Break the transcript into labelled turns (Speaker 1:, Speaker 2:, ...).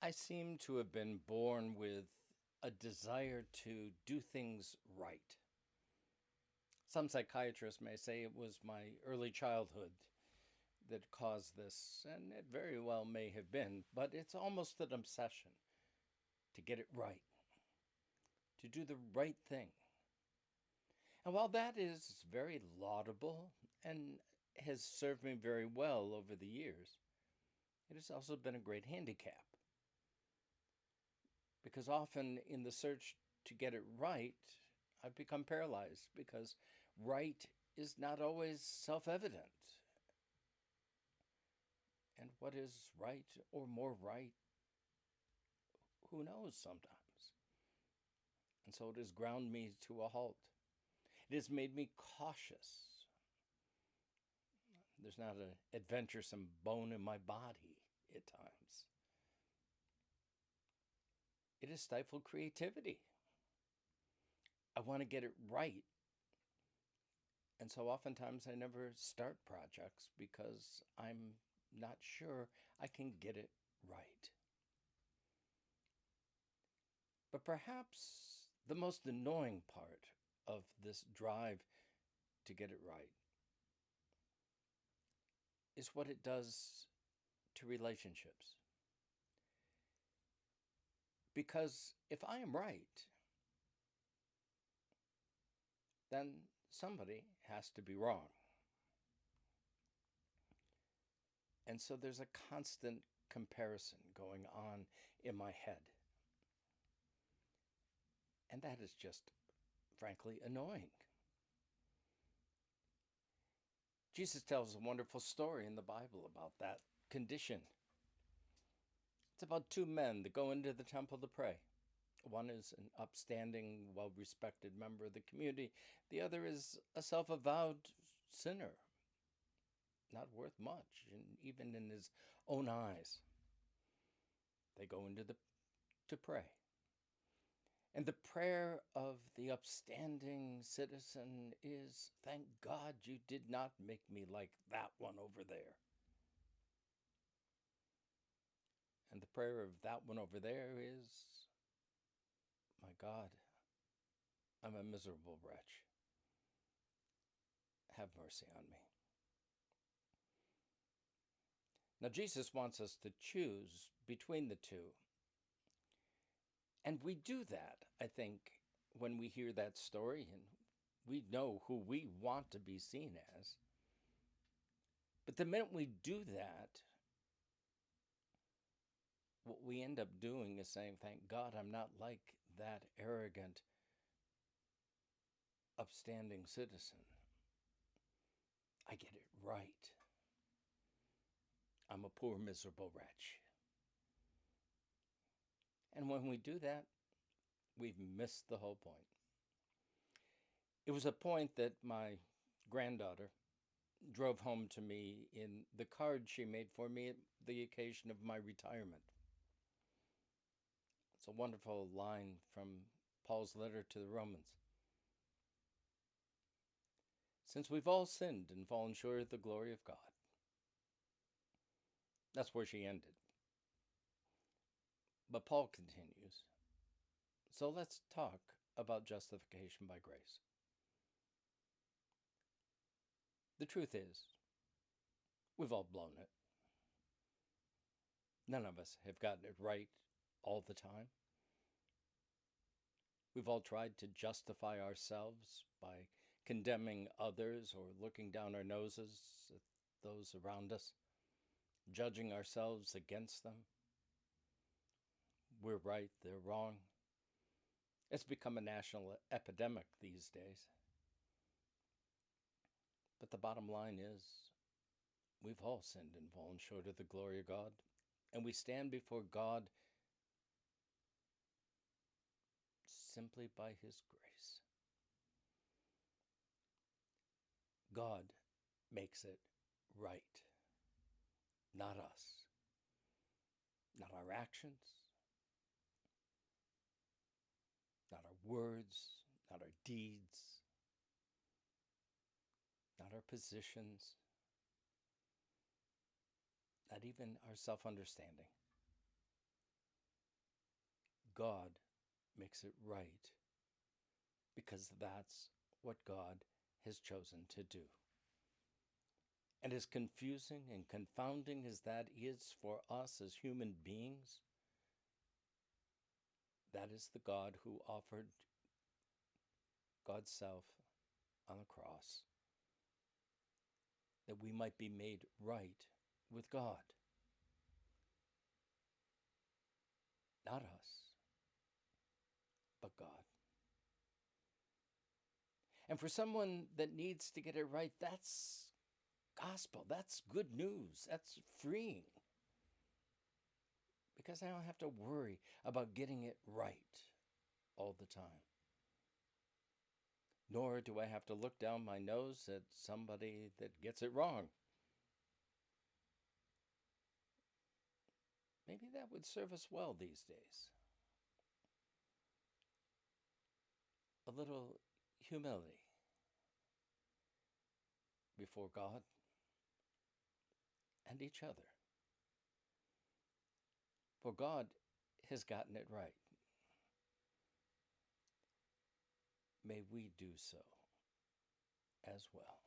Speaker 1: I seem to have been born with a desire to do things right. Some psychiatrists may say it was my early childhood that caused this, and it very well may have been, but it's almost an obsession to get it right, to do the right thing. And while that is very laudable and has served me very well over the years, it has also been a great handicap because often in the search to get it right, I've become paralyzed because right is not always self evident. And what is right or more right, who knows sometimes. And so it has ground me to a halt. It has made me cautious. There's not an adventuresome bone in my body at times. It has stifled creativity. I want to get it right. And so oftentimes I never start projects because I'm not sure I can get it right. But perhaps the most annoying part of this drive to get it right is what it does to relationships. Because if I am right, then somebody has to be wrong. And so there's a constant comparison going on in my head. And that is just, frankly, annoying. Jesus tells a wonderful story in the Bible about that condition. It's about two men that go into the temple to pray. One is an upstanding, well respected member of the community, the other is a self avowed sinner, not worth much, and even in his own eyes. They go to pray. And the prayer of the upstanding citizen is, thank God you did not make me like that one over there. And the prayer of that one over there is, my God, I'm a miserable wretch. Have mercy on me. Now, Jesus wants us to choose between the two. And we do that, I think, when we hear that story and we know who we want to be seen as. But the minute we do that, what we end up doing is saying, thank God I'm not like that arrogant, upstanding citizen. I get it right. I'm a poor, miserable wretch. And when we do that, we've missed the whole point. It was a point that my granddaughter drove home to me in the card she made for me at the occasion of my retirement. It's a wonderful line from Paul's letter to the Romans. Since we've all sinned and fallen short of the glory of God. That's where she ended. But Paul continues. So let's talk about justification by grace. The truth is, we've all blown it. None of us have gotten it right all the time. We've all tried to justify ourselves by condemning others or looking down our noses at those around us, judging ourselves against them. We're right, they're wrong. It's become a national epidemic these days. But the bottom line is, we've all sinned and fallen short of the glory of God, and we stand before God simply by His grace. God makes it right, not us, not our actions, not our words, not our deeds, not our positions, not even our self-understanding. God makes it right, because that's what God has chosen to do. And as confusing and confounding as that is for us as human beings, that is the God who offered God's self on the cross, that we might be made right with God. Not us, but God. And for someone that needs to get it right, that's gospel. That's good news. That's freeing. Because I don't have to worry about getting it right all the time. Nor do I have to look down my nose at somebody that gets it wrong. Maybe that would serve us well these days. A little humility before God and each other. For God has gotten it right. May we do so as well.